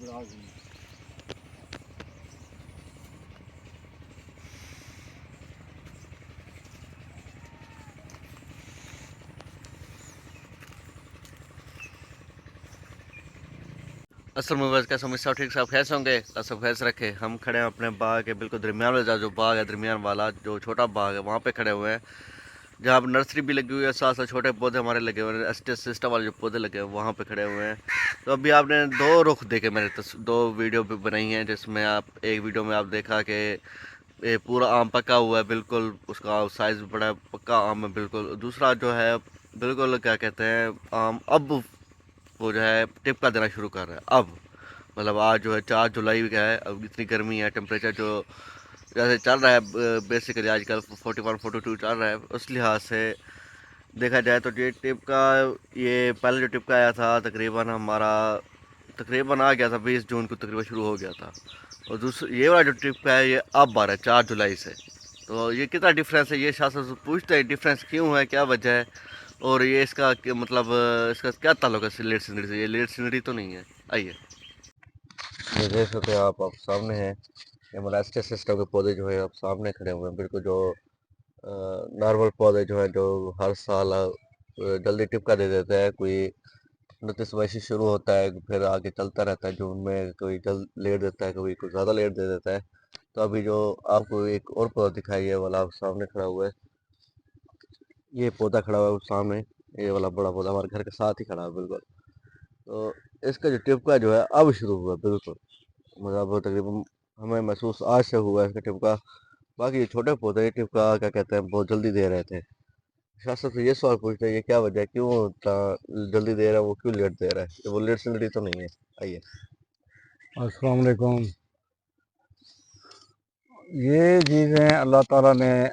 असल में बस कैसे सब ठीक साहब खैस होंगे सब खैस रखे। हम खड़े हैं अपने बाग के बिल्कुल दरमियान वाला जो बाग है, दरमियान वाला जो छोटा बाग है वहाँ पे खड़े हुए हैं, जहाँ पर नर्सरी भी लगी हुई है, साथ साथ छोटे पौधे हमारे लगे हुए हैं, एस्टेट सिस्टम वाले जो पौधे लगे हुए हैं वहाँ पे खड़े हुए हैं। तो अभी आपने दो रुख देखे मेरे, दो वीडियो भी बनाई हैं, जिसमें आप एक वीडियो में आप देखा कि ये पूरा आम पका हुआ है, बिल्कुल उसका साइज़ बड़ा है, पक्का आम है बिल्कुल। दूसरा जो है बिल्कुल क्या कहते हैं आम अब वो जो है टिपका देना शुरू कर रहा है अब। मतलब आज जो है 4 जुलाई का है, अब इतनी गर्मी है, टेम्परेचर जो जैसे चल रहा है बेसिकली आजकल 41 42 चल रहा है, उस लिहाज से देखा जाए तो ये टिपका, ये पहले जो टिपका आया था तकरीबन हमारा तकरीबन आ गया था 20 जून को तकरीबन शुरू हो गया था, और दूसरा ये वाला जो टिपका है ये अब आ रहा है 4 जुलाई से। तो ये कितना डिफरेंस है, ये शासन से पूछते हैं डिफरेंस क्यों है, क्या वजह है, और ये इसका मतलब इसका क्या ताल्लुक है लेट सिनरी से। ये लेट सिनरी तो नहीं है। आइए ये देख सकते हैं आप सामने हैं, ये मोलास्टिस सिस्टम के पौधे जो है आप सामने खड़े हुए हैं, बिल्कुल जो नॉर्मल पौधे जो है जो हर साल जल्दी टिपका दे देते हैं। कोई 29 मई से शुरू होता है, फिर आगे चलता रहता है, जून में कोई जल्द लेट देता है, कभी कुछ ज़्यादा लेट दे देता है। तो अभी जो आपको एक और पौधा दिखाई है वाला आप सामने खड़ा हुआ है, ये पौधा खड़ा हुआ है सामने, ये वाला बड़ा पौधा हमारे घर के साथ ही खड़ा है बिल्कुल। तो इसका जो टिपका जो है अब शुरू हुआ है बिल्कुल, मतलब तकरीबन हमें महसूस आज से हुआ है इसका टिपका। बाकी ये छोटे पौधे टिपका क्या कहते हैं बहुत जल्दी दे रहे थे। शास्त्र से ये सवाल पूछते हैं ये क्या वजह है, क्यों इतना जल्दी दे रहा है, वो क्यों लेट दे रहा है, ये वो लेट सिनरी तो नहीं है। आइए अस्सलाम वालेकुम। ये चीज़ें अल्लाह ताला ने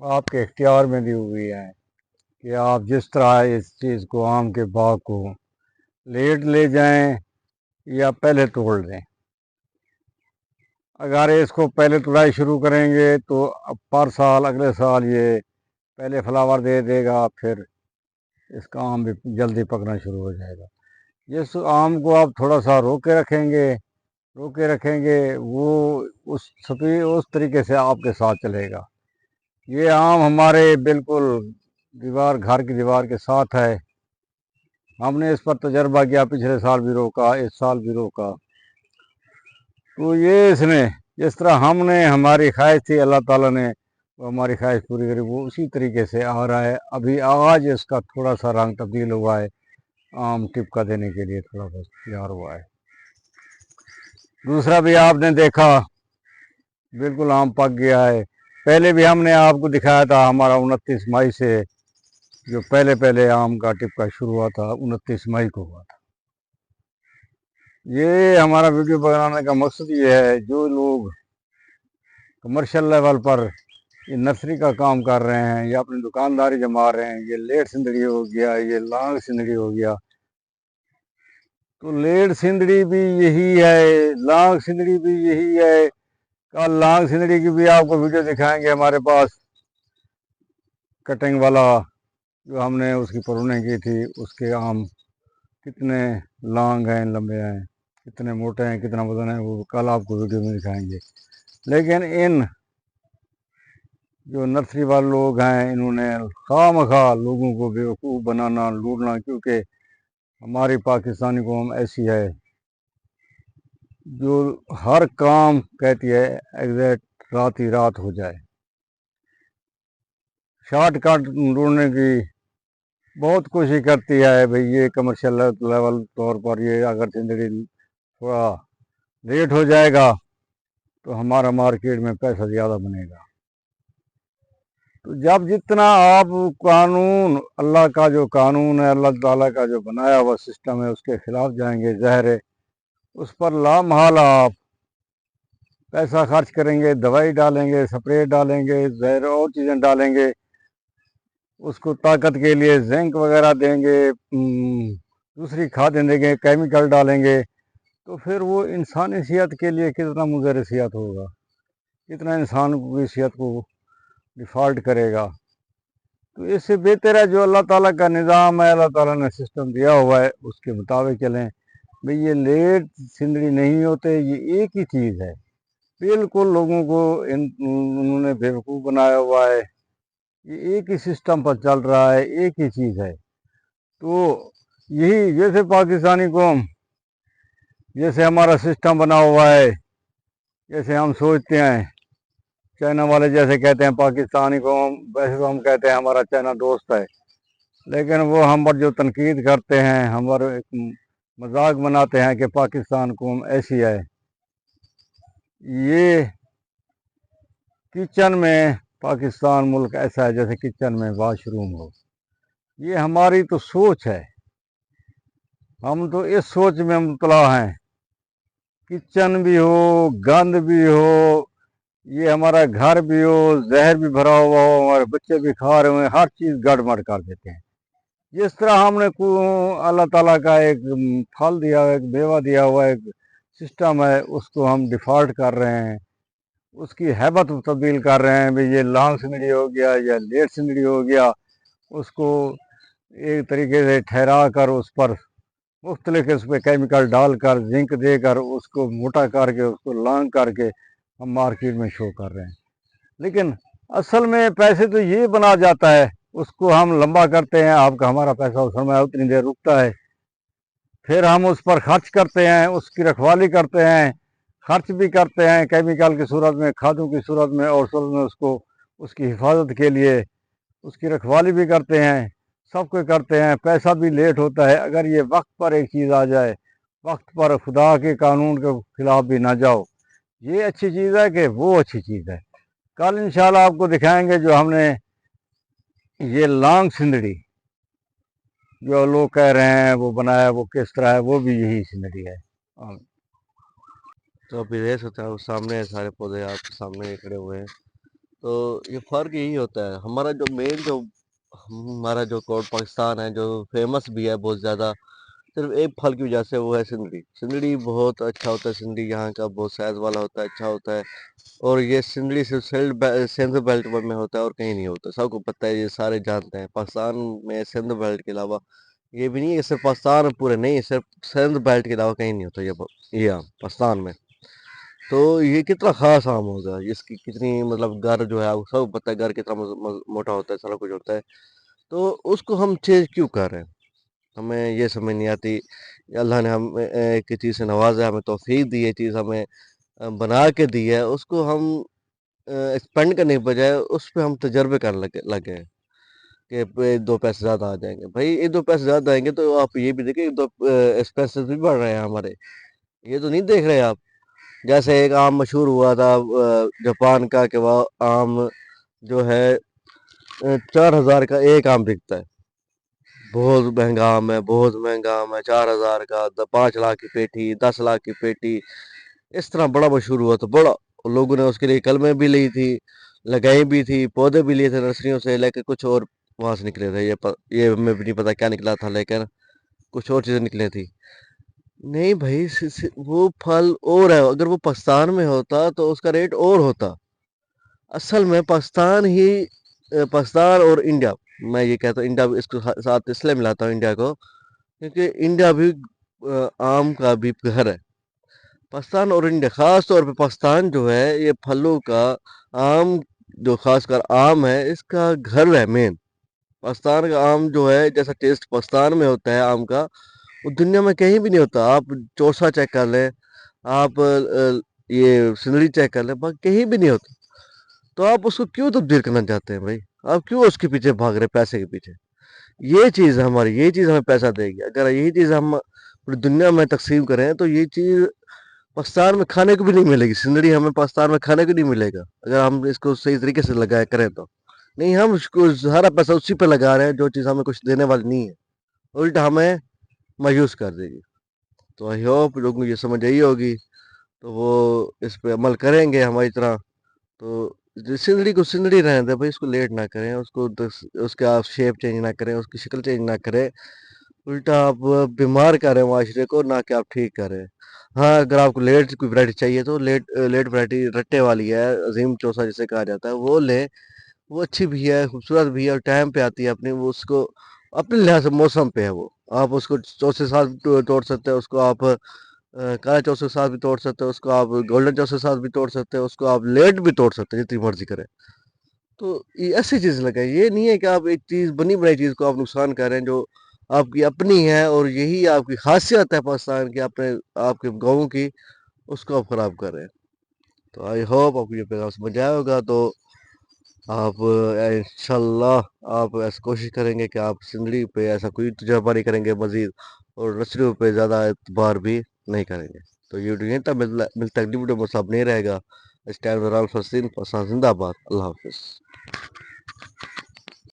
आपके इख्तियार में दी हुई हैं कि आप जिस तरह इस चीज़ को, आम के बाग को लेट ले जाएं या पहले तोड़ दें। अगर इसको पहले तुड़ाई शुरू करेंगे तो अब पर साल अगले साल ये पहले फ्लावर दे देगा, फिर इसका आम भी जल्दी पकना शुरू हो जाएगा। जिस आम को आप थोड़ा सा रोके रखेंगे वो उस तरीके से आपके साथ चलेगा। ये आम हमारे बिल्कुल घर की दीवार के साथ है। हमने इस पर तजर्बा किया, पिछले साल भी रोका, इस साल भी रोका। तो ये इसने जिस तरह हमने हमारी ख्वाहिश थी, अल्लाह ताला ने वो हमारी ख्वाहिश पूरी करी, वो उसी तरीके से आ रहा है। अभी आज इसका थोड़ा सा रंग तब्दील हुआ है, आम टिपका देने के लिए थोड़ा सा तैयार हुआ है। दूसरा भी आपने देखा, बिल्कुल आम पक गया है। पहले भी हमने आपको दिखाया था, हमारा 29 मई से जो पहले पहले आम का टिपका शुरू हुआ था, 29 मई को हुआ था। ये हमारा वीडियो बनाने का मकसद ये है, जो लोग कमर्शियल लेवल पर ये नर्सरी का काम कर रहे हैं या अपनी दुकानदारी जमा रहे हैं, ये लेट सिंदड़ी हो गया, ये लॉन्ग सिंदड़ी हो गया, तो लेट सिंदड़ी भी यही है, लॉन्ग सिंदड़ी भी यही है। कल लॉन्ग सिंदड़ी की भी आपको वीडियो दिखाएंगे हमारे पास, कटिंग वाला जो हमने उसकी प्रूनिंग की थी, उसके आम कितने लॉन्ग हैं, लंबे हैं, कितने मोटे हैं, कितना वजन है, वो कल आपको वीडियो में दिखाएंगे। लेकिन इन जो नर्सरी वाले लोग हैं, इन्होंने खामखा लोगों को बेवकूफ़ बनाना, लूटना, क्योंकि हमारी पाकिस्तानी कौम ऐसी है जो हर काम कहती है एग्जैक्ट रात ही रात हो जाए, शॉर्टकट ढूंढने की बहुत कोशिश करती है। भाई ये कमर्शियल लेवल तौर पर ये अगर जिंदगी थोड़ा लेट हो जाएगा तो हमारा मार्केट में पैसा ज़्यादा बनेगा। तो जब जितना आप कानून, अल्लाह का जो कानून है, अल्लाह ताला का जो बनाया हुआ सिस्टम है, उसके खिलाफ जाएंगे, ज़हर है, उस पर लामहला आप पैसा खर्च करेंगे, दवाई डालेंगे, स्प्रे डालेंगे, जहर और चीज़ें डालेंगे, उसको ताकत के लिए जिंक वगैरह देंगे, दूसरी खादें देंगे, केमिकल डालेंगे, तो फिर वो इंसानी सेहत के लिए कितना मुज़र सेहत होगा, कितना इंसान की सेहत को डिफ़ॉल्ट करेगा। तो इससे बेहतर है जो अल्लाह ताला का निज़ाम है, अल्लाह ताला ने सिस्टम दिया हुआ है, उसके मुताबिक चलें। भाई ये लेट सिंदड़ी नहीं होते, ये एक ही चीज़ है। बिल्कुल लोगों को उन्होंने बेवकूफ़ बनाया हुआ है। ये एक ही सिस्टम पर चल रहा है, एक ही चीज़ है। तो यही जैसे पाकिस्तानी कौम, जैसे हमारा सिस्टम बना हुआ है, जैसे हम सोचते हैं, चाइना वाले जैसे कहते हैं पाकिस्तानी कौम, वैसे तो हम कहते हैं हमारा चाइना दोस्त है। लेकिन वो हम पर जो तनकीद करते हैं, हम पर एक मजाक बनाते हैं कि पाकिस्तान कौम ऐसी है। ये किचन में पाकिस्तान मुल्क ऐसा है जैसे किचन में वाशरूम हो। ये हमारी तो सोच है, हम तो इस सोच में मुबतला हैं। किचन भी हो, गंद भी हो, ये हमारा घर भी हो, जहर भी भरा हुआ हो, हमारे बच्चे भी खा रहे हो, हर चीज़ गड़बड़ कर देते हैं। जिस तरह हमने अल्लाह ताला का एक फल दिया हुआ, एक मेवा दिया हुआ एक सिस्टम है, उसको हम डिफ़ॉल्ट कर रहे हैं, उसकी हैबत तब्दील कर रहे हैं। भाई ये लॉन्ग सिंदड़ी हो गया या लेट सिंदड़ी हो गया, उसको एक तरीके से ठहरा कर उस पर मुख्तलिफ उस पर केमिकल डालकर, जिंक देकर, उसको मोटा करके, उसको लॉन्ग करके हम मार्केट में शो कर रहे हैं। लेकिन असल में पैसे तो ये बना जाता है, उसको हम लंबा करते हैं, आपका हमारा पैसा उस समय उतनी देर रुकता है, फिर हम उस पर खर्च करते हैं, उसकी रखवाली करते हैं, खर्च भी करते हैं केमिकल की सूरत में, खादों की सूरत में, और सूरत में उसको उसकी हिफाजत के लिए उसकी रखवाली भी करते हैं, सब कुछ करते हैं। पैसा भी लेट होता है। अगर ये वक्त पर एक चीज़ आ जाए, वक्त पर खुदा के कानून के खिलाफ भी ना जाओ, ये अच्छी चीज़ है कि वो अच्छी चीज़ है। कल इंशाल्लाह आपको दिखाएंगे जो हमने ये लॉन्ग सिंदड़ी जो लोग कह रहे हैं वो बनाया, वो किस तरह है, वो भी यही सिंदड़ी है। तो अभी देख सकते हैं, सामने है सारे पौधे आपके सामने खड़े हुए हैं। तो ये फ़र्क यही होता है, हमारा जो मेन जो हमारा जो कोड पाकिस्तान है, जो फेमस भी है बहुत ज़्यादा, सिर्फ एक फल की वजह से, वो है सिंदड़ी। सिंदड़ी बहुत अच्छा होता है, सिंदड़ी यहाँ का बहुत साइज़ वाला होता है, अच्छा होता है। और ये सिंदड़ी सिर्फ सिंध बेल्ट में होता है और कहीं नहीं होता, सबको पता है, ये सारे जानते हैं। पाकिस्तान में सिंध बेल्ट के अलावा, ये भी नहीं है सिर्फ पाकिस्तान में पूरे नहीं, सिर्फ सिंध बेल्ट के अलावा कहीं नहीं होता ये आम पाकिस्तान में। तो ये कितना ख़ास आम होगा, इसकी कितनी मतलब घर जो है आपको सब पता है, घर कितना मोटा होता है, सारा कुछ होता है। तो उसको हम चेंज क्यों कर रहे हैं, हमें ये समझ नहीं आती। अल्लाह ने हमें एक चीज़ से नवाजा है, हमें तौफीक दी है, चीज़ हमें बना के दी है, उसको हम एक्सपेंड करने के बजाय उस पे हम तजर्बे करने लगे हैं कि दो पैसे ज़्यादा आ जाएंगे। भाई ये दो पैसे ज़्यादा आएंगे तो आप ये भी देखिए, दो एक्सपेंसेस भी बढ़ रहे हैं हमारे, ये तो नहीं देख रहे आप। जैसे एक आम मशहूर हुआ था जापान का, कि वह आम जो है 4,000 का एक आम बिकता है, बहुत महंगा आम है, बहुत महंगा आम है, 4,000 का, 5 लाख की पेटी, 10 लाख की पेटी, इस तरह बड़ा मशहूर हुआ था बड़ा। और लोगों ने उसके लिए कलमें भी ली थी, लगाई भी थी, पौधे भी लिए थे नर्सरियों से, लेकिन कुछ और वहां से निकले थे, ये हमें भी नहीं पता क्या निकला था, लेकिन कुछ और चीजें निकली थी। नहीं भाई, वो फल और है, अगर वो पाकिस्तान में होता तो उसका रेट और होता। असल में पाकिस्तान और इंडिया, मैं ये कहता हूँ इंडिया भी, इसको साथ इसलिए मिलाता हूँ इंडिया को, क्योंकि इंडिया भी आम का भी घर है। पाकिस्तान और इंडिया, खास तौर पे पाकिस्तान जो है, ये फलों का, आम, जो खासकर आम है, इसका घर है मेन। पाकिस्तान का आम जो है, जैसा टेस्ट पाकिस्तान में होता है आम का, वो दुनिया में कहीं भी नहीं होता। आप चौसा चेक कर लें, आप ये सिंदड़ी चेक कर लें, बाकी कहीं भी नहीं होता। तो आप उसको क्यों तब्दील करना चाहते हैं भाई, आप क्यों उसके पीछे भाग रहे हैं, पैसे के पीछे। ये चीज़ हमारी, ये चीज़ हमें पैसा देगी। अगर यही चीज़ हम पूरी दुनिया में तकसीम करें, तो ये चीज़ पाकिस्तान में खाने को भी नहीं मिलेगी। सिंदड़ी हमें पाकिस्तान में खाने को नहीं मिलेगा, अगर हम इसको सही तरीके से लगाया करें तो। नहीं, हम उसको सारा पैसा उसी पे लगा रहे हैं, जो चीज़ हमें कुछ देने वाली नहीं है, उल्टा हमें मायूस कर देगी। तो आई होप लोगों को ये समझ आई होगी, तो वो इस पे अमल करेंगे हमारी तरह। तो सिंदड़ी को सिंदड़ी रहने दें भाई, उसको लेट ना करें, उसका आप शेप चेंज ना करें, उसकी शक्ल चेंज ना करें, उल्टा आप बीमार कर रहे हैं माशरे को, ना कि आप ठीक कर रहे हैं। हाँ, अगर आपको लेट कोई वैरायटी चाहिए तो लेट वैरायटी रट्टे वाली है, अजीम चौसा जिसे कहा जाता है, वो लें। वो अच्छी भी है, खूबसूरत भी है, और टाइम पे आती है अपनी, वो उसको अपने लिहाज से मौसम पे है वो। आप उसको चौसे साल भी तोड़ सकते हैं, उसको आप काला चौसे के साथ भी तोड़ सकते हैं, उसको आप गोल्डन चौसे के साथ भी तोड़ सकते हैं, उसको आप लेट भी तोड़ सकते हैं जितनी मर्जी करें। तो ये ऐसी चीज लगाए, ये नहीं है कि आप एक चीज बनी बनाई चीज को आप नुकसान कर रहे हैं जो आपकी अपनी है, और यही आपकी खासियत है पाकिस्तान की, अपने आपके गाँव की, उसको आप खराब कर रहे हैं। तो आई होप आपको ये पैगाम समझ आया होगा। तो आप इंशाल्लाह आप ऐसी कोशिश करेंगे कि आप सिंदड़ी पे ऐसा कोई तजुर्बा नहीं करेंगे मजीद, और नर्सरियों पे ज़्यादा एतबार भी नहीं करेंगे। तो ये वीडियो यहीं तक मिलता है, अगली वीडियो में सब नहीं रहेगा। इस टाइम फलस्तीन जिंदाबाद। अल्लाह हाफिज़।